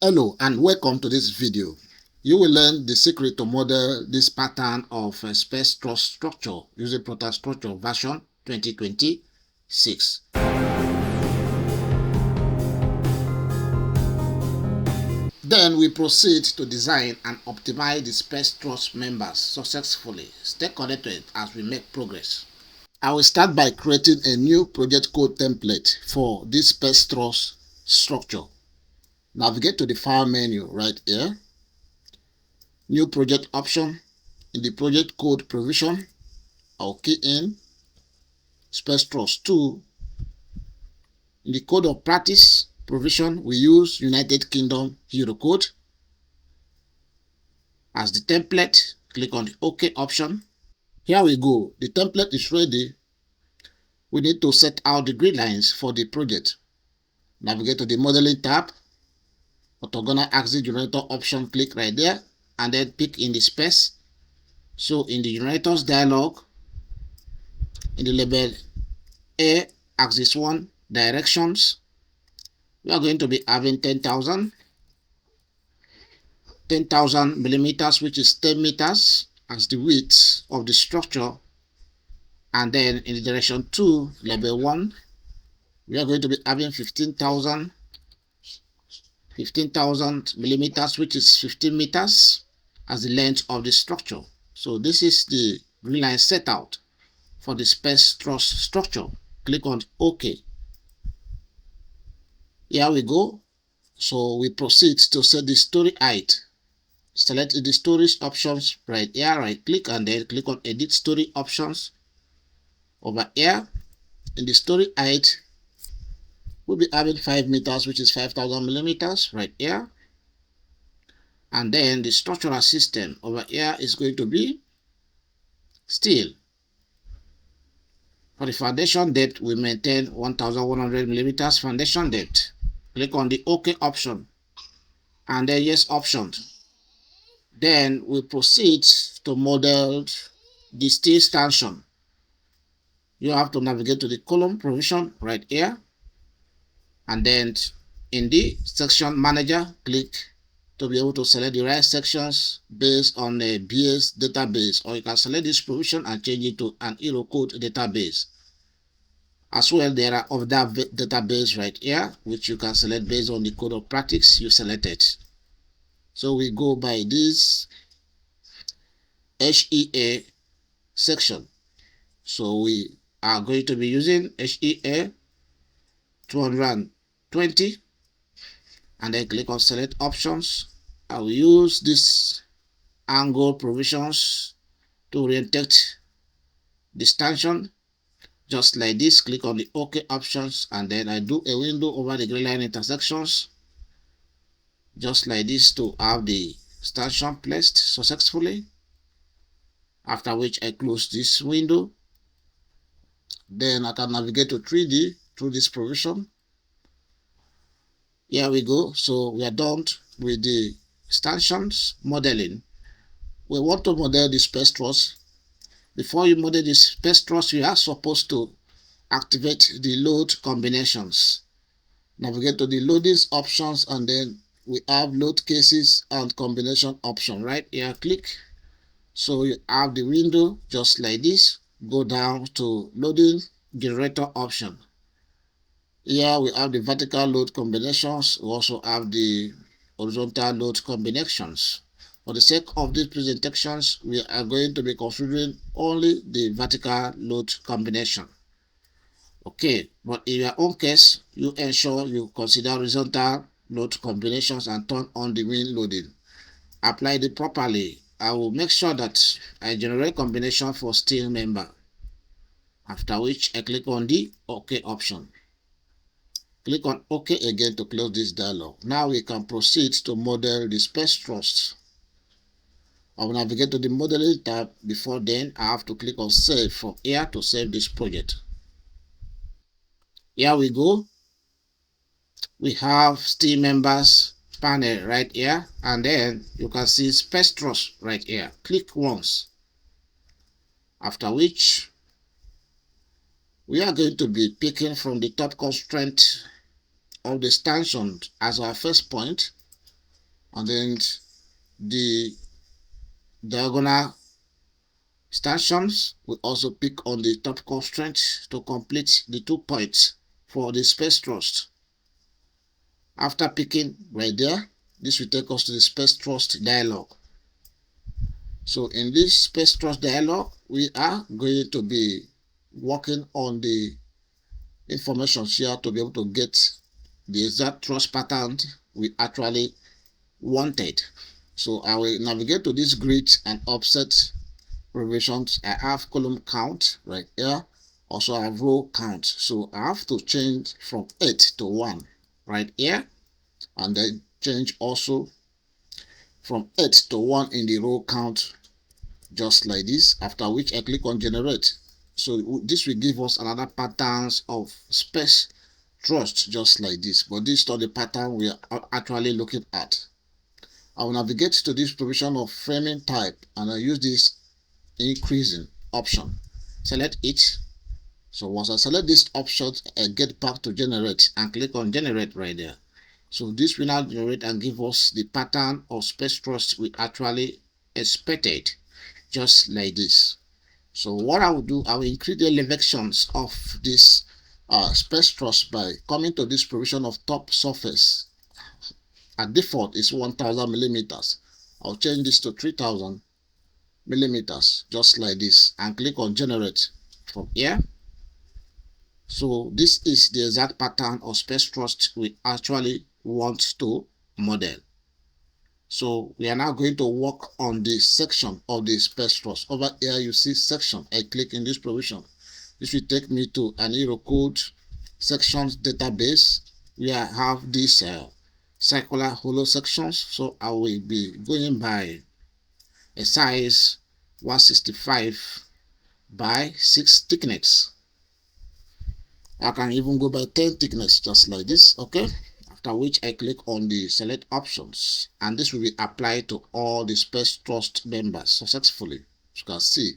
Hello and welcome to this video. You will learn the secret to model this pattern of a Space Truss structure using ProtaStructure version 2026. Then we proceed to design and optimize the Space Truss members successfully. Stay connected as we make progress. I will start by creating a new project code template for this Space Truss structure. Navigate to the File menu right here. New project option. In the project code provision, I'll key in Space Truss 2. In the code of practice provision, we use United Kingdom Euro code. As the template, click on the OK option. Here we go. The template is ready. We need to set out the grid lines for the project. Navigate to the Modeling tab. Orthogonal axis generator option, click right there and then pick in the space. So in the generators dialog, in the label A axis 1 directions, we are going to be having 10,000 millimeters, which is 10 meters as the width of the structure. And then in the direction 2, label 1, we are going to be having 15,000 millimeters, which is 15 meters as the length of the structure. So this is the green line set out for the Space Truss structure. Click on OK. Here we go. So we proceed to set the story height. Select the storage options right here, right click and then click on edit story options. Over here in the story height, we'll be having 5 meters, which is 5,000 millimeters right here. And then the structural system over here is going to be steel. For the foundation depth, we maintain 1,100 millimeters foundation depth. Click on the OK option and then yes option. Then we proceed to model the steel stanchion. You have to navigate to the column provision right here, and then in the section manager, click to be able to select the right sections based on a BS database, or you can select this provision and change it to an Euro code database. As well, there are other database right here which you can select based on the code of practice you selected. So we go by this HEA section. So we are going to be using HEA 220 and then click on select options. I will use this angle provisions to orientate the stanchion just like this. Click on the OK options and then I do a window over the grid line intersections just like this to have the stanchion placed successfully, after which I close this window. Then I can navigate to 3D through this provision. Here we go. So we are done with the stanchions modeling. We want to model the Space Truss. Before you model the Space Truss, you are supposed to activate the load combinations. Navigate to the loadings options and then we have load cases and combination option right here. Click. So you have the window just like this. Go down to loading generator option. Here we have the vertical load combinations. We also have the horizontal load combinations. For the sake of these presentations, we are going to be considering only the vertical load combination. Okay, but in your own case, you ensure you consider horizontal load combinations and turn on the wing loading. Apply it properly. I will make sure that I generate combination for steel member. After which I click on the OK option. Click on OK again to close this dialog. Now we can proceed to model the Space Truss. I will navigate to the modeling tab. Before then, I have to click on save from here to save this project. Here we go. We have steel members panel right here, and then you can see Space Truss right here. Click once. After which we are going to be picking from the top constraint of the stanchion as our first point. and then the diagonal stanchions. We also pick on the top constraint to complete the 2 points for the space truss. After picking right there, this will take us to the space truss dialog. So in this space truss dialog, we are going to be working on the information here to be able to get the exact truss pattern we actually wanted. So I will navigate to this grid and offset provisions. I have column count right here. Also I have row count. So I have to change from 8 to 1 right here, and then change also from 8 to 1 in the row count, just like this, after which I click on generate. So this will give us another patterns of space truss, just like this, but this is not the pattern we are actually looking at. I will navigate to this provision of framing type, and I use this increasing option. Select it. So once I select this option, I get back to generate and click on generate right there. So this will now generate and give us the pattern of space truss we actually expected, just like this. So what I will do, I will increase the elevations of this space truss by coming to this provision of top surface. At default is 1000 millimeters. I'll change this to 3000 millimeters, just like this, and click on generate from here. So this is the exact pattern of space truss we actually want to model. So we are now going to work on the section of the space truss. Over here you see section. I click in this provision. This will take me to an hero code sections database where I have these circular hollow sections. So I will be going by a size 165 by 6 thickness. I can even go by 10 thickness, just like this. Okay, after which I click on the select options, and this will be applied to all the space truss members successfully, as you can see.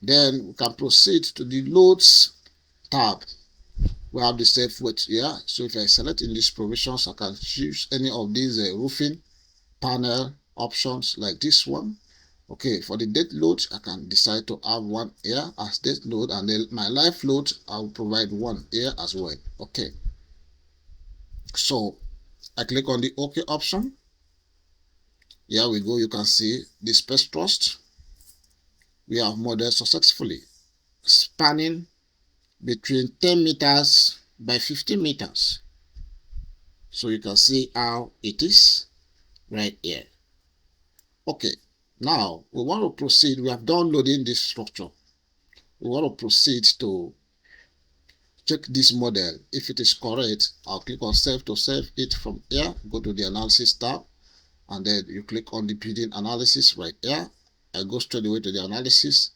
Then we can proceed to the loads tab. We have the safe weight here. So if I select in these provisions, I can choose any of these roofing panel options like this one. Okay, for the dead load, I can decide to have one here as dead load, and then my live load, I will provide one here as well. Okay, so I click on the OK option. Here we go. You can see the space truss we have modeled successfully, spanning between 10 meters by 50 meters. So you can see how it is right here. Okay, now we want to proceed. We have done loading this structure. We want to proceed to check this model. If it is correct, I'll click on save to save it from here. Go to the analysis tab, and then you click on the building analysis right here. I go straight away to the analysis,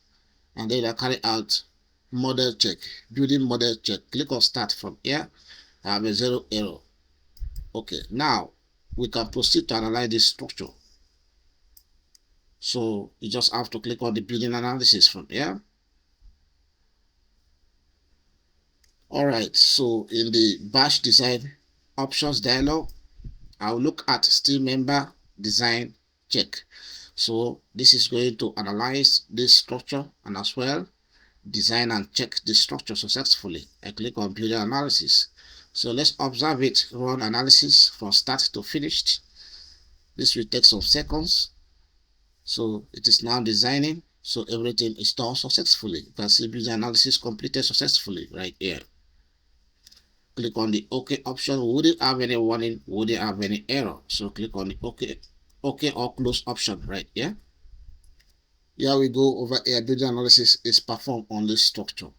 and then I carry out model check, building model check. Click on start from here. I have a 0 error. Okay, now we can proceed to analyze this structure. So you just have to click on the building analysis from here. All right, so in the bash design options dialog, I'll look at steel member design check. So this is going to analyze this structure and as well design and check the structure successfully. I click on building analysis. So let's observe it run analysis from start to finished. This will take some seconds. So it is now designing. So everything is done successfully. You can see building analysis completed successfully right here. Click on the OK option. Would it have any warning? Would it have any error? So click on the OK or close option right here. Here we go. Over here, building analysis is performed on this structure.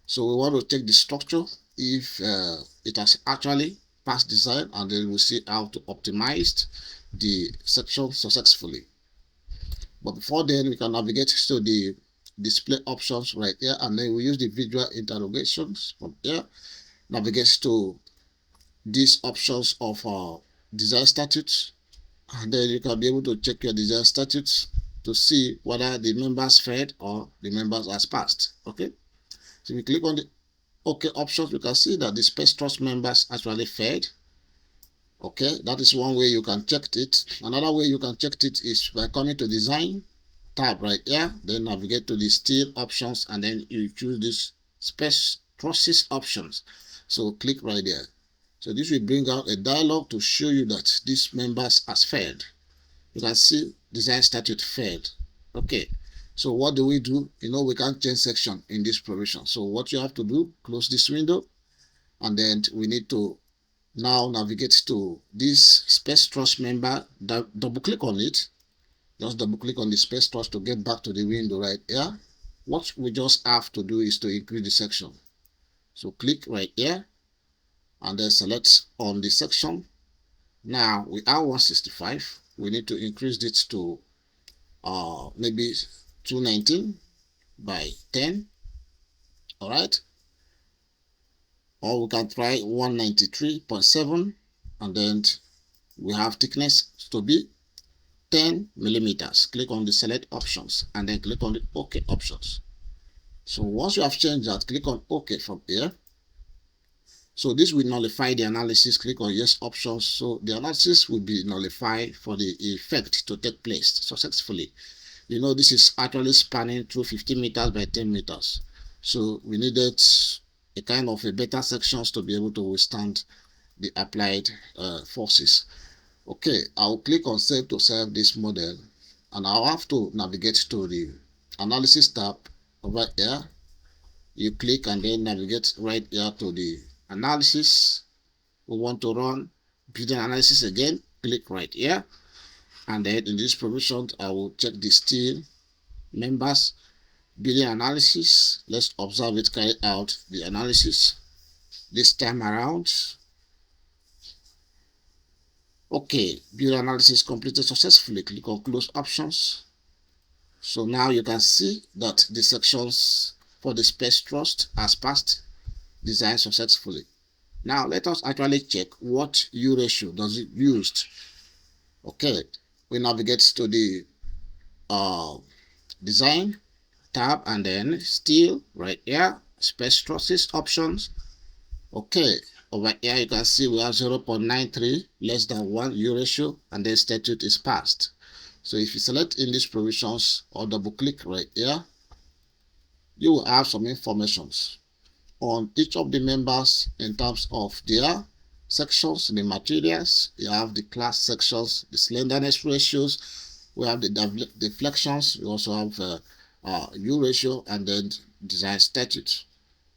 So we want to take the structure if it has actually passed design, and then we'll see how to optimize the section successfully. But before then, we can navigate to the display options right here, and then we use the visual interrogations from here. Navigate to these options of design statutes, and then you can be able to check your design statutes to see whether the members failed or the members has passed. Okay, so we click on the OK options. We can see that the space truss members actually failed. Okay, that is one way you can check it. Another way you can check it is by coming to design tab right here, then navigate to the steel options, and then you choose this Space Trusses options. So click right there. So this will bring out a dialog to show you that these members has failed. You can see design statute failed. Okay, so what do? You know, we can't change section in this provision. So what you have to do, close this window, and then we need to now navigate to this Space Truss member. Double click on it. Just double click on the Space Truss to get back to the window right here. What we just have to do is to increase the section. So click right here and then select on the section. Now we are 165. We need to increase it to maybe 219 by 10. All right, or we can try 193.7, and then we have thickness to be 10 millimeters. Click on the select options and then click on the OK options. So once you have changed that, click on OK from here. So this will nullify the analysis. Click on yes options. So the analysis will be nullified for the effect to take place successfully. You know, this is actually spanning through 50 meters by 10 meters. So we needed a kind of a better sections to be able to withstand the applied forces. Okay, I'll click on save to save this model, and I'll have to navigate to the analysis tab over here. You click and then navigate right here to the analysis. We want to run building analysis again. Click right here, and then in this provision I will check the steel members building analysis. Let's observe it carry out the analysis this time around. Okay, build analysis completed successfully. Click on close options. So now you can see that the sections for the Space Truss has passed design successfully. Now let us actually check what U ratio does it used. Okay, we navigate to the design tab and then steel right here, Space Trusses options. Okay, over here you can see we have 0.93 less than 1 U ratio, and then statute is passed. So if you select in these provisions or double click right here, you will have some informations on each of the members in terms of their sections, the materials. You have the class sections, the slenderness ratios, we have the deflections, we also have U ratio, and then design statute.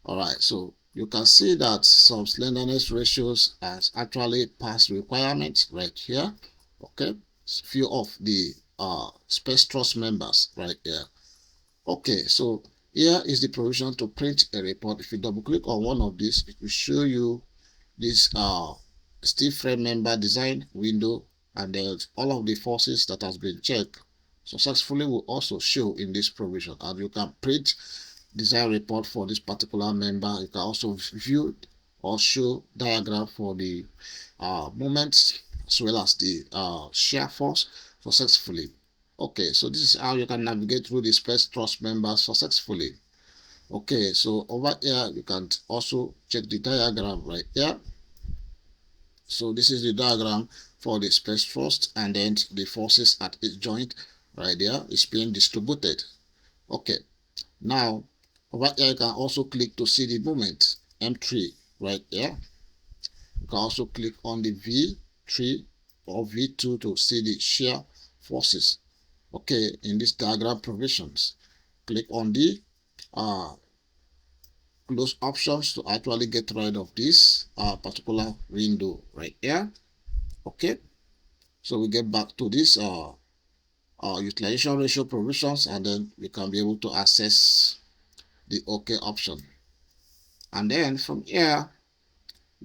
All right, so you can see that some slenderness ratios has actually passed requirements right here. Okay, few of the Space Truss members right here. Okay, so here is the provision to print a report. If you double click on one of these, it will show you this steel frame member design window, and then all of the forces that has been checked successfully will also show in this provision, and you can print design report for this particular member. You can also view or show diagram for the moments as well as the shear force successfully. Okay, so this is how you can navigate through the Space Truss members successfully. Okay, so over here you can also check the diagram right here. So this is the diagram for the Space Truss, and then the forces at each joint right there is being distributed. Okay, now over here you can also click to see the moment M3 right here. You can also click on the V3 or V2 to see the shear forces. Okay, in this diagram provisions, click on the close options to actually get rid of this particular window right here. Okay, so we get back to this utilization ratio provisions, and then we can be able to access the OK option. And then from here,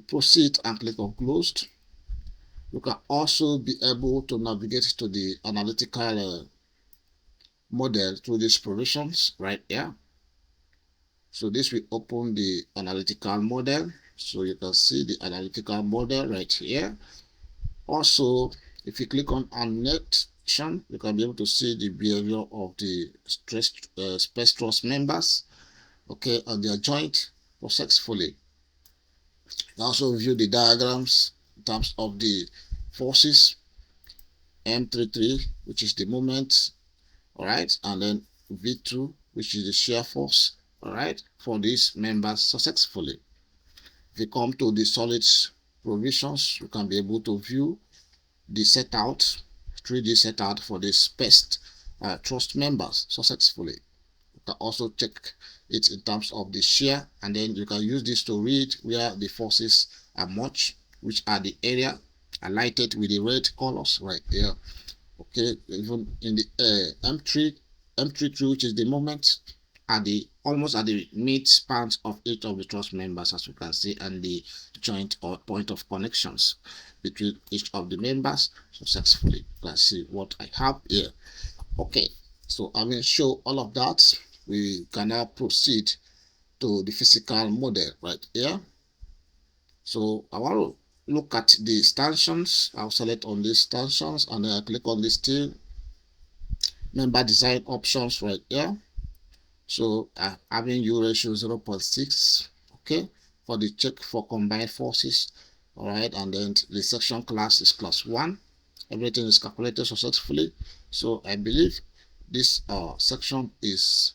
proceed and click on closed. You can also be able to navigate to the analytical model through these provisions right here. So this will open the analytical model. So you can see the analytical model right here. Also, if you click on annotation, you can be able to see the behavior of the Space Truss members, okay, and their joint successfully. You also view the diagrams terms of the forces, M33, which is the moment, all right, and then V2, which is the shear force, all right, for these members successfully. If you come to the solids provisions, you can be able to view the set out, 3D set out for the Space Truss members successfully. You can also check it in terms of the shear, and then you can use this to read where the forces are much, which are the area highlighted with the red colors right here. Okay, even in the M33, which is the moment, at the almost at the mid spans of each of the truss members, as you can see, and the joint or point of connections between each of the members successfully. You can see what I have here. Okay, so I will show all of that. We can now proceed to the physical model right here. So I want to look at the stanchions. I'll select on these stanchions and then I click on this steel member design options right here. So having U ratio 0.6, okay, for the check for combined forces, all right, and then the section class is class 1. Everything is calculated successfully. So I believe this section is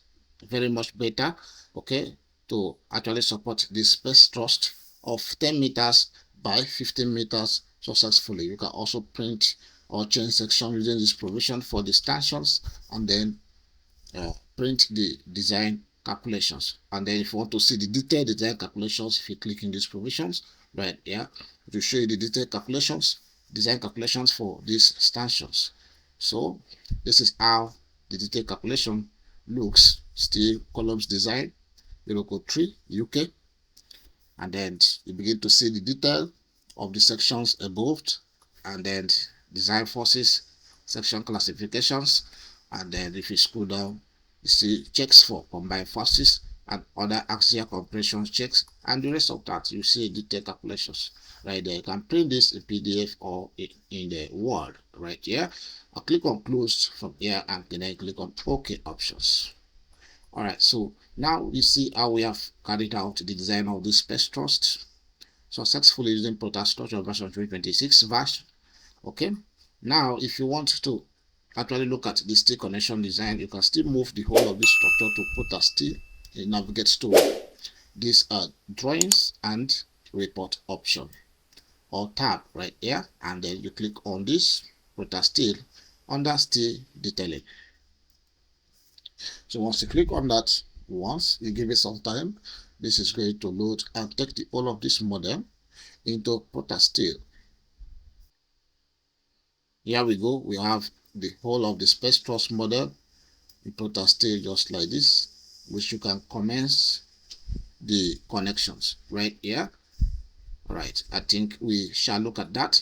very much better, okay, to actually support this space thrust of 10 meters by 15 meters successfully. You can also print or change section using this provision for the stanchions, and then print the design calculations. And then if you want to see the detailed design calculations, if you click in these provisions right here, it will show you the detailed calculations, design calculations for these stanchions. So this is how the detailed calculation looks. Steel columns design, local 3 UK, and then you begin to see the detail of the sections above, and then design forces, section classifications, and then if you scroll down, you see checks for combined forces and other axial compression checks, and the rest of that you see detailed calculations right there. You can print this in PDF or in the Word right here. I'll click on close from here and then click on OK options. All right, so now you see how we have carried out the design of this Space Truss successfully using ProtaStructure version 2026 version. Okay, now if you want to actually look at the steel connection design, you can still move the whole of this structure to ProtaSteel. It navigates to these drawings and report option or tab right here, and then you click on this ProtaSteel under steel detailing. So once you click on that, once you give it some time, this is going to load and take the whole of this model into ProtaSteel. Here we go. We have the whole of the Space Truss model in ProtaSteel just like this, which you can commence the connections right here. All right, I think we shall look at that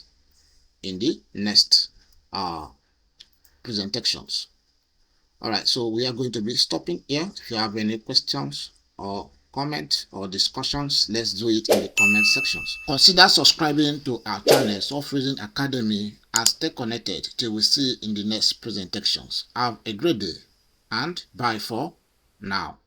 in the next presentations. All right, so we are going to be stopping here. If you have any questions or comment or discussions, let's do it in the comment sections. Consider subscribing to our channel, Soft Freezing Academy, and stay connected till we see in the next presentations. Have a great day and bye for now.